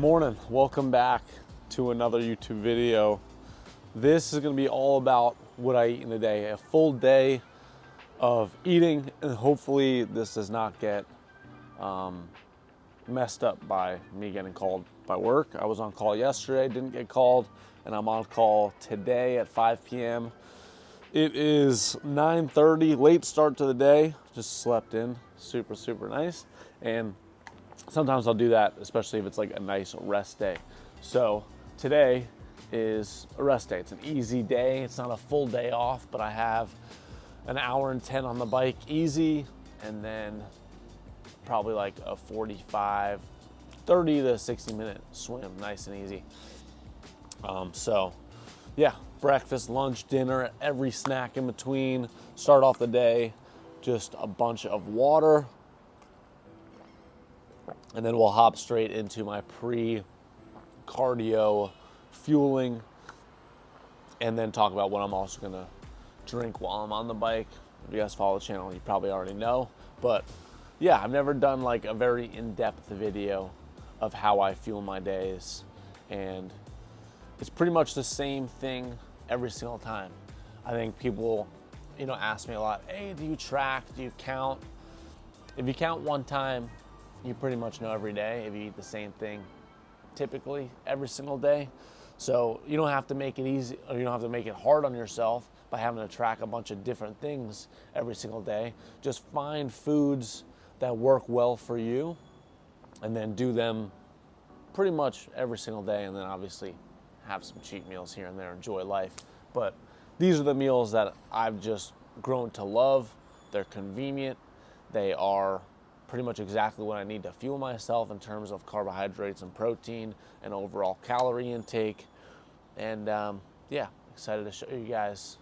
morning, welcome back to another YouTube video. This is going to be all about what I eat in a day, a full day of eating, and hopefully this does not get messed up by me getting called by work. I was on call yesterday, didn't get called, and I'm on call today at 5 p.m. It is 9:30, late start to the day, just slept in, super nice, and sometimes I'll do that, especially if it's like a nice rest day. So today is a rest day. It's an easy day. It's not a full day off, but I have an hour and 10 on the bike easy, and then probably like a 30 to 60 minute swim, nice and easy. So yeah, breakfast, lunch, dinner, every snack in between. Start off the day, just a bunch of water. And then we'll hop straight into my pre-cardio fueling, and then talk about what I'm also gonna drink while I'm on the bike. If you guys follow the channel, you probably already know. But yeah, I've never done like a very in-depth video of how I fuel my days. And it's pretty much the same thing every single time. I think people, ask me a lot, hey, do you track, do you count? If you count one time, you pretty much know every day if you eat the same thing typically every single day. So you don't have to make it easy, or you don't have to make it hard on yourself by having to track a bunch of different things every single day. Just find foods that work well for you and then do them pretty much every single day, and then obviously have some cheat meals here and there, enjoy life. But these are the meals that I've just grown to love. They're convenient. They are pretty much exactly what I need to fuel myself in terms of carbohydrates and protein and overall calorie intake. And yeah, excited to show you guys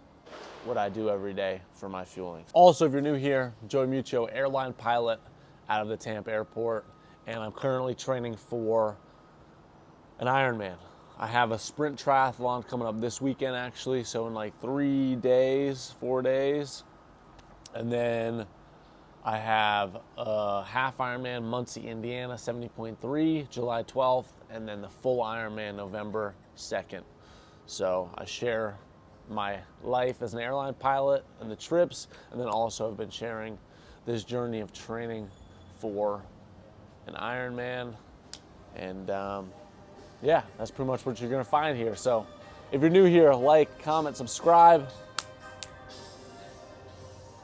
what I do every day for my fueling. Also, if you're new here, Joey Muccio, airline pilot out of the Tampa airport, and I'm currently training for an Ironman. I have a sprint triathlon coming up this weekend actually, so in like 4 days, and then I have a half Ironman, Muncie, Indiana, 70.3, July 12th, and then the full Ironman, November 2nd. So I share my life as an airline pilot and the trips, and then also have been sharing this journey of training for an Ironman. And yeah, that's pretty much what you're gonna find here. So if you're new here, like, comment, subscribe.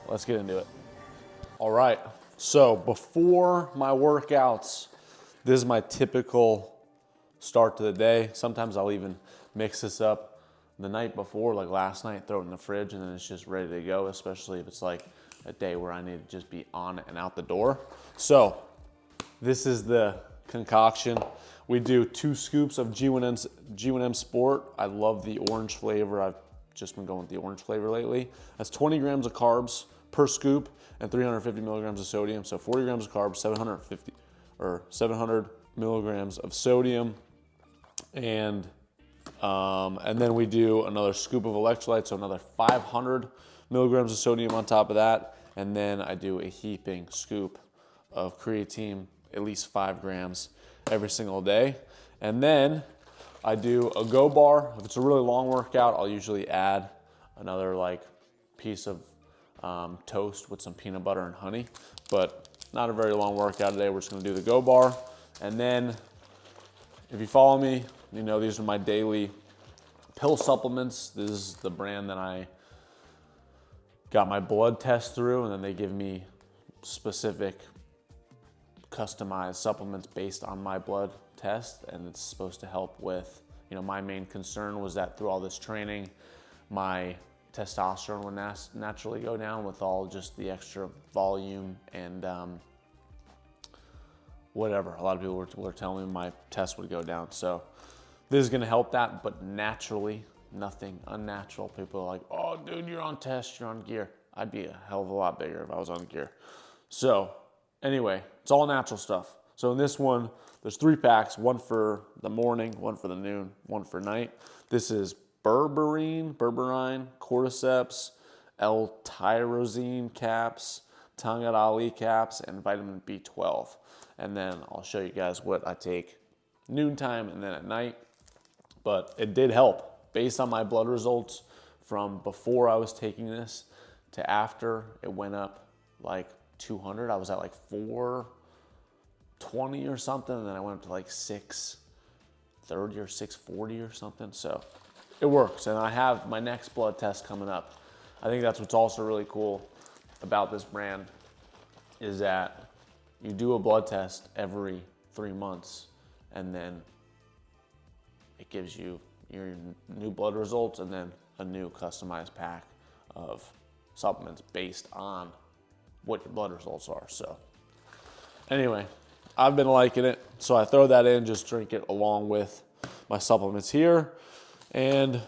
Let's get into it. All right, so before my workouts, this is my typical start to the day. Sometimes I'll even mix this up the night before, like last night, throw it in the fridge, and then it's just ready to go, especially if it's like a day where I need to just be on and out the door. So this is the concoction. We do 2 scoops of G1M Sport. I love the orange flavor. I've just been going with the orange flavor lately. That's 20 grams of carbs per scoop and 350 milligrams of sodium. So 40 grams of carbs, 700 milligrams of sodium. And then we do another scoop of electrolytes, so another 500 milligrams of sodium on top of that. And then I do a heaping scoop of creatine, at least 5 grams every single day. And then I do a Go bar. If it's a really long workout, I'll usually add another like piece of toast with some peanut butter and honey, but not a very long workout today. We're just gonna do the Go bar. And then if you follow me, you know these are my daily pill supplements. This is the brand that I got my blood test through, and then they give me specific customized supplements based on my blood test, and it's supposed to help with, my main concern was that through all this training, my testosterone would naturally go down with all just the extra volume and whatever. A lot of people were telling me my test would go down. So this is gonna help that, but naturally, nothing unnatural. People are like, oh dude, you're on test, you're on gear. I'd be a hell of a lot bigger if I was on gear. So anyway, it's all natural stuff. So in this one, there's 3 packs, one for the morning, one for the noon, one for night. This is berberine, cordyceps, L-tyrosine caps, Tangat Ali caps, and vitamin B12. And then I'll show you guys what I take noontime and then at night. But it did help. Based on my blood results from before I was taking this to after, it went up like 200. I was at like 420 or something, and then I went up to like 630 or 640 or something. So it works, and I have my next blood test coming up. I think that's what's also really cool about this brand is that you do a blood test every 3 months, and then it gives you your new blood results and then a new customized pack of supplements based on what your blood results are. So anyway, I've been liking it. So I throw that in, just drink it along with my supplements here. And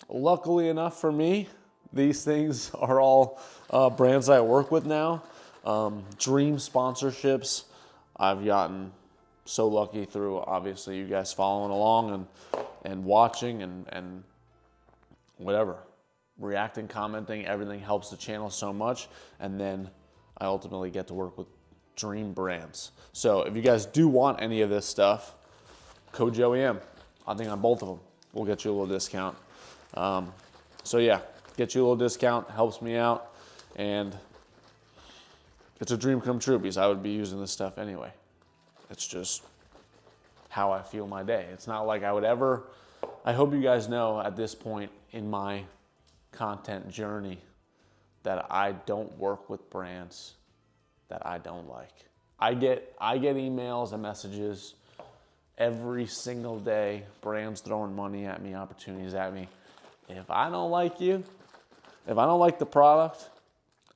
luckily enough for me, these things are all brands I work with now. Dream sponsorships. I've gotten so lucky through obviously you guys following along and watching and whatever, reacting, commenting, everything helps the channel so much. And then I ultimately get to work with dream brands. So if you guys do want any of this stuff, code JOEYM. I think on both of them, we'll get you a little discount. So yeah, get you a little discount, helps me out. And it's a dream come true because I would be using this stuff anyway. It's just how I feel my day. It's not like I would ever, I hope you guys know at this point in my content journey that I don't work with brands that I don't like. I get emails and messages every single day, brands throwing money at me, opportunities at me. If I don't like you, if I don't like the product,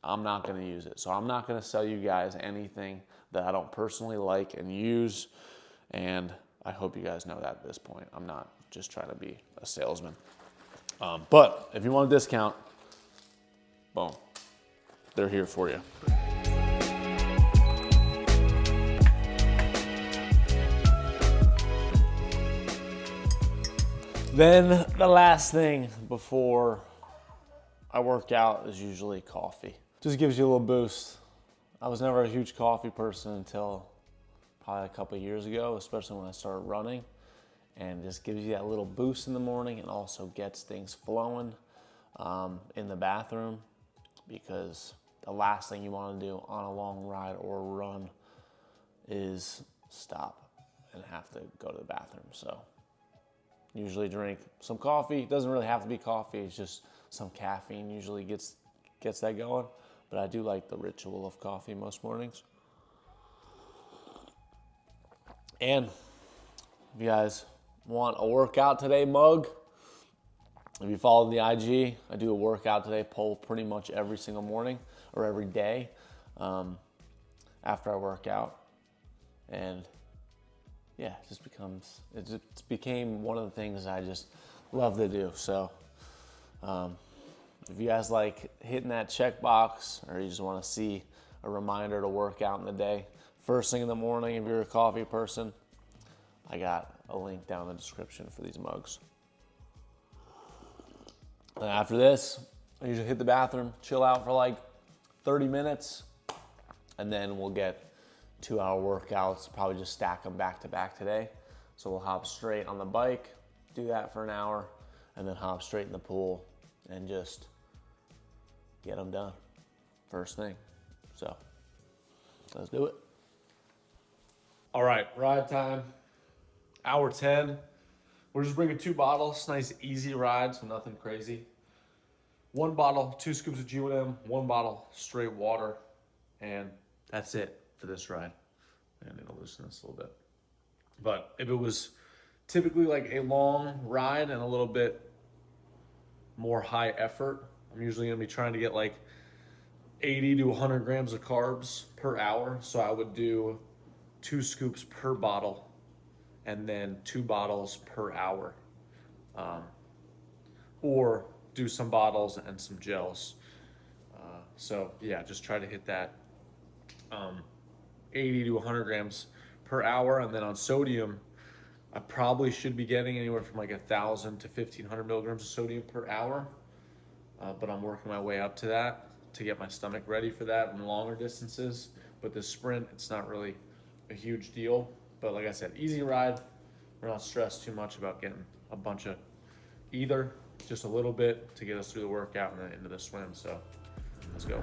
I'm not gonna use it. So I'm not gonna sell you guys anything that I don't personally like and use. And I hope you guys know that at this point. I'm not just trying to be a salesman. But if you want a discount, boom, they're here for you. Then the last thing before I work out is usually coffee. Just gives you a little boost. I was never a huge coffee person until probably a couple of years ago, especially when I started running, and just gives you that little boost in the morning and also gets things flowing in the bathroom, because the last thing you want to do on a long ride or run is stop and have to go to the bathroom. So usually drink some coffee. It doesn't really have to be coffee. It's just some caffeine usually gets that going. But I do like the ritual of coffee most mornings. And if you guys want a workout today mug, if you follow the IG, I do a workout today poll pretty much every single morning or every day after I work out. And yeah, it became one of the things I just love to do. So if you guys like hitting that check box, or you just want to see a reminder to work out in the day, first thing in the morning, if you're a coffee person, I got a link down in the description for these mugs. And after this, I usually hit the bathroom, chill out for like 30 minutes, and then we'll get 2-hour workouts, probably just stack them back to back today. So we'll hop straight on the bike, do that for an hour, and then hop straight in the pool and just get them done first thing. So let's do it. All right, ride time, hour 10. We're just bringing 2 bottles, nice easy ride, so nothing crazy. 1 bottle, 2 scoops of JOEYM, 1 bottle straight water, and that's it for this ride. I need to loosen this a little bit. But if it was typically like a long ride and a little bit more high effort, I'm usually gonna be trying to get like 80 to 100 grams of carbs per hour. So I would do 2 scoops per bottle and then 2 bottles per hour. Or do some bottles and some gels. So yeah, just try to hit that 80 to 100 grams per hour. And then on sodium, I probably should be getting anywhere from like 1,000 to 1,500 milligrams of sodium per hour. But I'm working my way up to that to get my stomach ready for that in longer distances. But the sprint, it's not really a huge deal. But like I said, easy ride, we're not stressed too much about getting a bunch of either, just a little bit to get us through the workout and then into the swim. So let's go.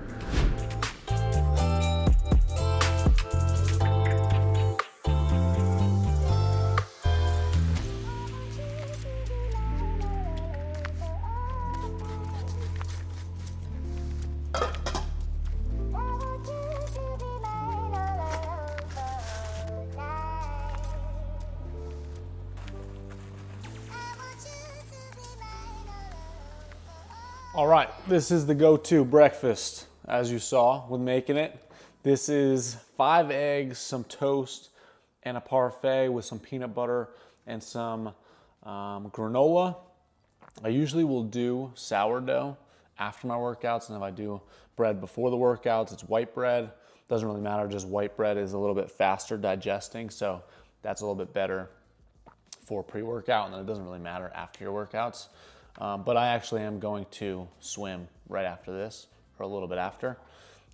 All right, this is the go-to breakfast, as you saw with making it. This is 5 eggs, some toast, and a parfait with some peanut butter and some granola. I usually will do sourdough after my workouts, and if I do bread before the workouts, it's white bread. Doesn't really matter, just white bread is a little bit faster digesting, so that's a little bit better for pre-workout, and then it doesn't really matter after your workouts. But I actually am going to swim right after this, or a little bit after.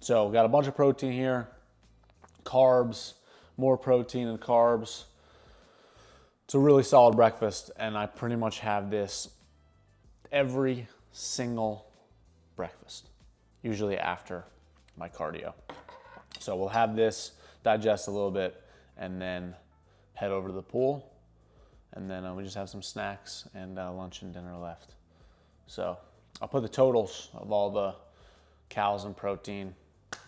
So got a bunch of protein here, carbs, more protein and carbs. It's a really solid breakfast, and I pretty much have this every single breakfast, usually after my cardio. So we'll have this, digest a little bit, and then head over to the pool. And then we just have some snacks and lunch and dinner left. So I'll put the totals of all the calories and protein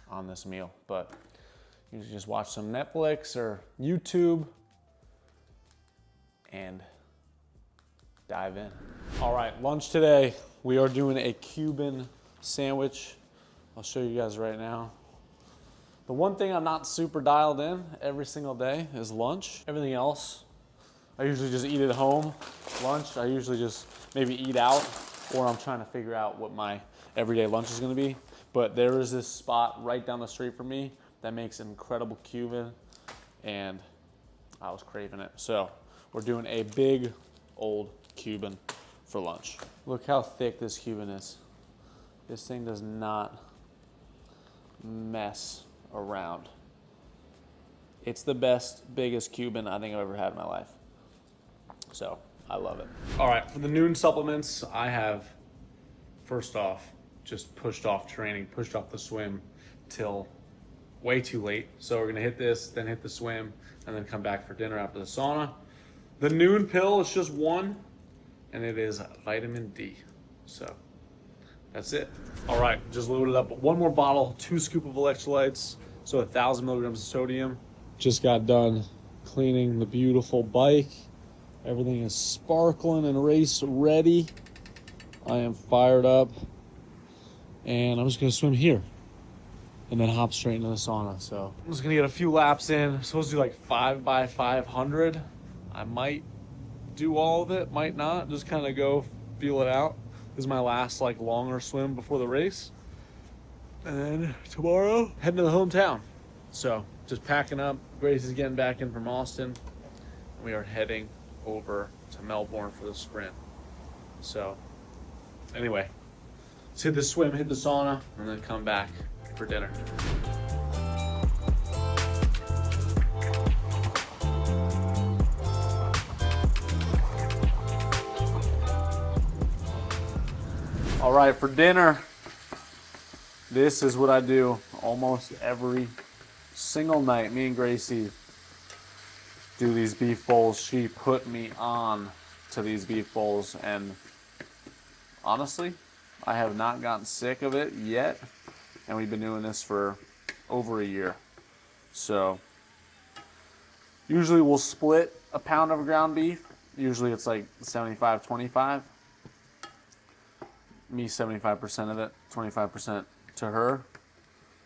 on this meal. But you just watch some Netflix or YouTube and dive in. All right, lunch today, we are doing a Cuban sandwich. I'll show you guys right now. The one thing I'm not super dialed in every single day is lunch. Everything else, I usually just eat at home. Lunch, I usually just maybe eat out, or I'm trying to figure out what my everyday lunch is gonna be. But there is this spot right down the street from me that makes an incredible Cuban, and I was craving it. So we're doing a big old Cuban for lunch. Look how thick this Cuban is. This thing does not mess around. It's the best, biggest Cuban I think I've ever had in my life. So I love it. All right, for the noon supplements, I have, first off, just pushed off training, pushed off the swim till way too late. So we're gonna hit this, then hit the swim, and then come back for dinner after the sauna. The noon pill is just one, and it is vitamin D. So that's it. All right, just loaded up one more bottle, 2 scoops of electrolytes, so 1,000 milligrams of sodium. Just got done cleaning the beautiful bike. Everything is sparkling and race ready. I am fired up, and I'm just gonna swim here and then hop straight into the sauna. So I'm just gonna get a few laps in. I'm supposed to do like 5 by 500. I might do all of it, might not, just kind of go feel it out. This is my last like longer swim before the race. And then tomorrow, heading to the hometown. So just packing up. Grace is getting back in from Austin. We are heading over to Melbourne for the sprint. So anyway, let's hit the swim, hit the sauna, and then come back for dinner. All right, for dinner, this is what I do almost every single night. Me and Gracie do these beef bowls. She put me on to these beef bowls, and honestly, I have not gotten sick of it yet, and we've been doing this for over a year. So usually we'll split a pound of ground beef. Usually it's like 75-25. Me 75% of it, 25% to her.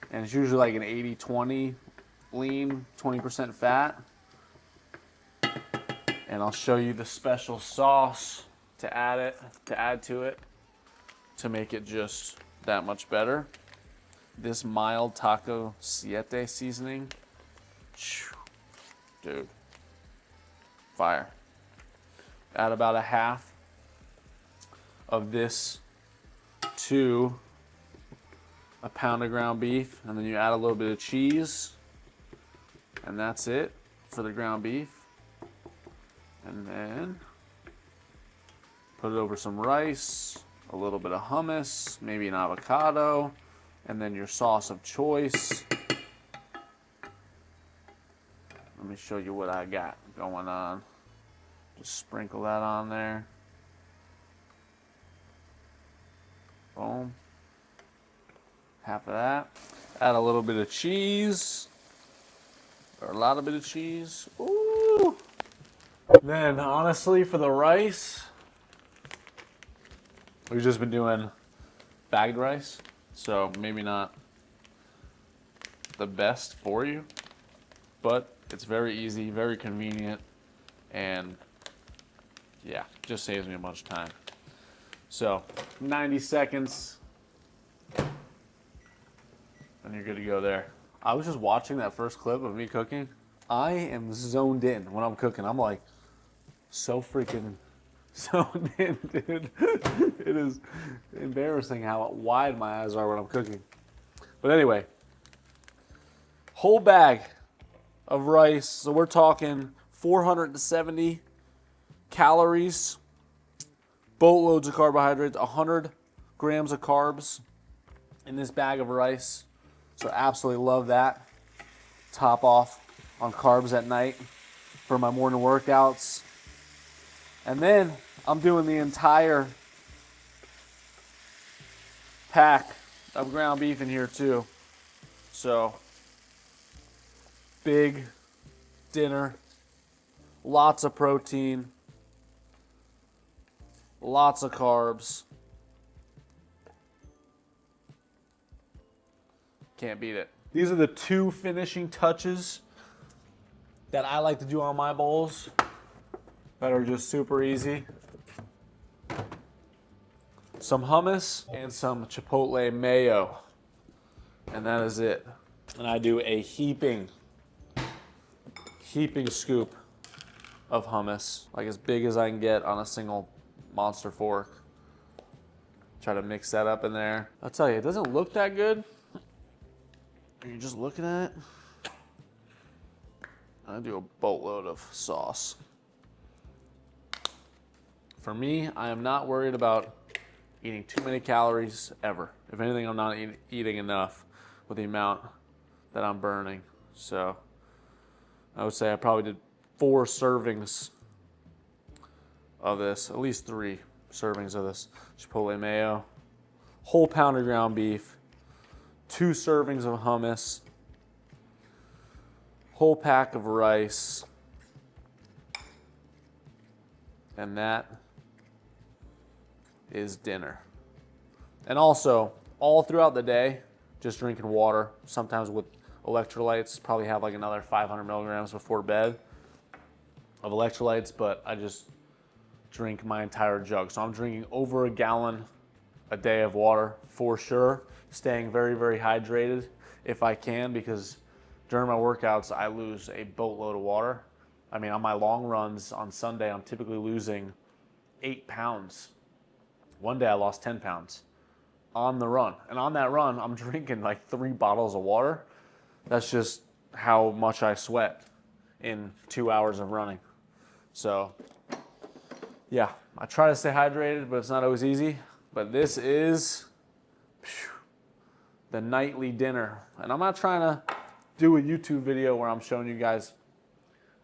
And it's usually like an 80-20 lean, 20% fat. And I'll show you the special sauce to add to it to make it just that much better. This mild taco siete seasoning, dude, fire. Add about a half of this to a pound of ground beef, and then you add a little bit of cheese, and that's it for the ground beef. And then put it over some rice, a little bit of hummus, maybe an avocado, and then your sauce of choice. Let me show you what I got going on. Just sprinkle that on there. Boom. Half of that. Add a little bit of cheese. Or a lot of bit of cheese. Ooh. Then honestly for the rice, we've just been doing bagged rice. So maybe not the best for you, but it's very easy, very convenient, and yeah, just saves me a bunch of time. So 90 seconds, and you're good to go there. I was just watching that first clip of me cooking. I am zoned in when I'm cooking. I'm like so freaking zoned in, dude. It is embarrassing how wide my eyes are when I'm cooking. But anyway, whole bag of rice. So we're talking 470 calories, boatloads of carbohydrates, 100 grams of carbs in this bag of rice. So absolutely love that. Top off on carbs at night for my morning workouts. And then I'm doing the entire pack of ground beef in here too. So big dinner, lots of protein, lots of carbs. Can't beat it. These are the two finishing touches that I like to do on my bowls that are just super easy. Some hummus and some chipotle mayo. And that is it. And I do a heaping scoop of hummus, like as big as I can get on a single monster fork. Try to mix that up in there. I'll tell you, it doesn't look that good. You're just looking at it. I do a boatload of sauce. For me, I am not worried about eating too many calories ever. If anything, I'm not eating enough with the amount that I'm burning. So I would say I probably did 4 servings of this, at least 3 servings of this chipotle mayo, whole pound of ground beef, 2 servings of hummus, whole pack of rice, and that is dinner. And also, all throughout the day, just drinking water, sometimes with electrolytes. Probably have like another 500 milligrams before bed of electrolytes, but I just drink my entire jug. So I'm drinking over a gallon a day of water for sure, staying very, very hydrated if I can, because during my workouts, I lose a boatload of water. I mean, on my long runs on Sunday, I'm typically losing 8 pounds. One day I lost 10 pounds on the run. And on that run, I'm drinking like 3 bottles of water. That's just how much I sweat in 2 hours of running. So yeah, I try to stay hydrated, but it's not always easy. But this is the nightly dinner. And I'm not trying to do a YouTube video where I'm showing you guys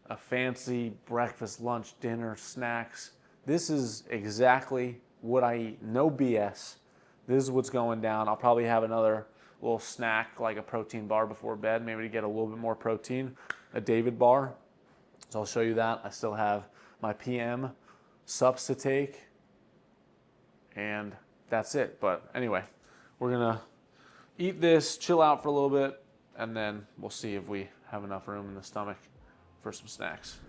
a fancy breakfast, lunch, dinner, snacks. This is exactly what I eat. No BS. This is what's going down. I'll probably have another little snack, like a protein bar before bed, maybe to get a little bit more protein, a David bar. So I'll show you that. I still have my PM subs to take, and that's it. But anyway, we're gonna eat this, chill out for a little bit, and then we'll see if we have enough room in the stomach for some snacks.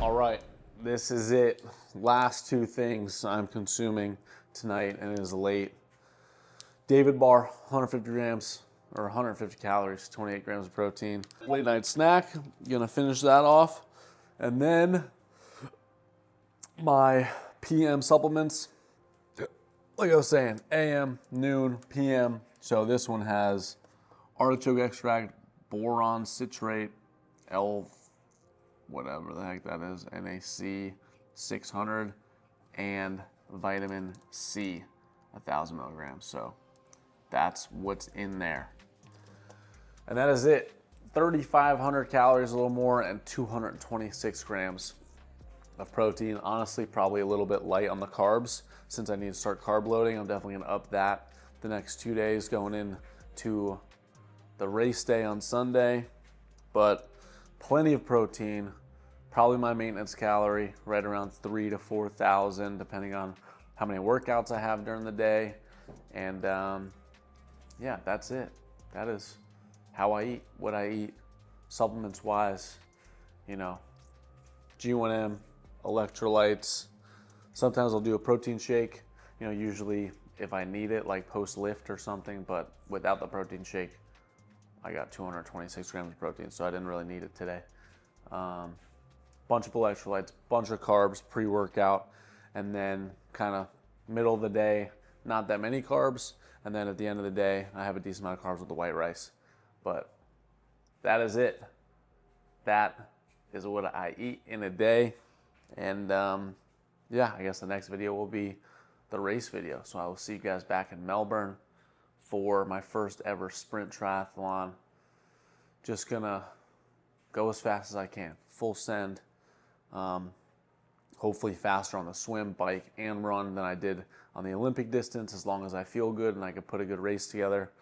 All right, this is it. Last 2 things I'm consuming tonight, and it is late. David bar, 150 grams or 150 calories, 28 grams of protein. Late night snack, gonna finish that off. And then my PM supplements, like I was saying, AM, noon, PM. So this one has artichoke extract, boron citrate, whatever the heck that is, NAC, 600, and vitamin C, 1,000 milligrams. So that's what's in there. And that is it. 3,500 calories, a little more, and 226 grams of protein. Honestly, probably a little bit light on the carbs since I need to start carb loading. I'm definitely gonna up that the next 2 days going into the race day on Sunday, but plenty of protein. Probably my maintenance calorie, right around 3,000 to 4,000, depending on how many workouts I have during the day. And yeah, that's it. That is how I eat, what I eat, supplements wise, you know, JOEYM, electrolytes. Sometimes I'll do a protein shake, you know, usually if I need it, like post lift or something, but without the protein shake, I got 226 grams of protein, so I didn't really need it today. Bunch of electrolytes, bunch of carbs pre-workout, and then kind of middle of the day, not that many carbs, and then at the end of the day, I have a decent amount of carbs with the white rice. But that is it. That is what I eat in a day. And yeah, I guess the next video will be the race video. So I will see you guys back in Melbourne for my first ever sprint triathlon. Just gonna go as fast as I can, full send. Hopefully faster on the swim, bike, and run than I did on the Olympic distance, as long as I feel good and I can put a good race together.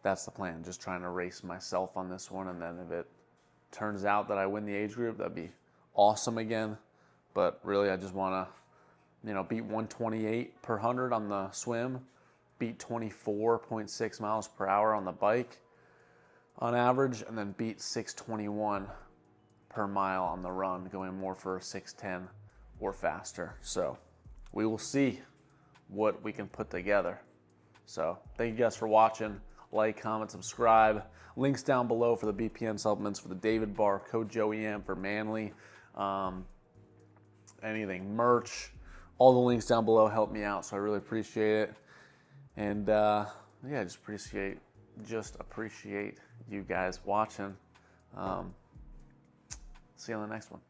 That's the plan, just trying to race myself on this one, and then if it turns out that I win the age group, that'd be awesome again. But really, I just want to, you know, beat 128 per 100 on the swim, beat 24.6 miles per hour on the bike on average, and then beat 621 per mile on the run, going more for 610 or faster. So we will see what we can put together. So thank you guys for watching. Like, comment, subscribe. Links down below for the BPN supplements, for the David bar, code JOEYM for Manly. Anything, merch, all the links down below help me out, so I really appreciate it. And yeah, just appreciate you guys watching. See you on the next one.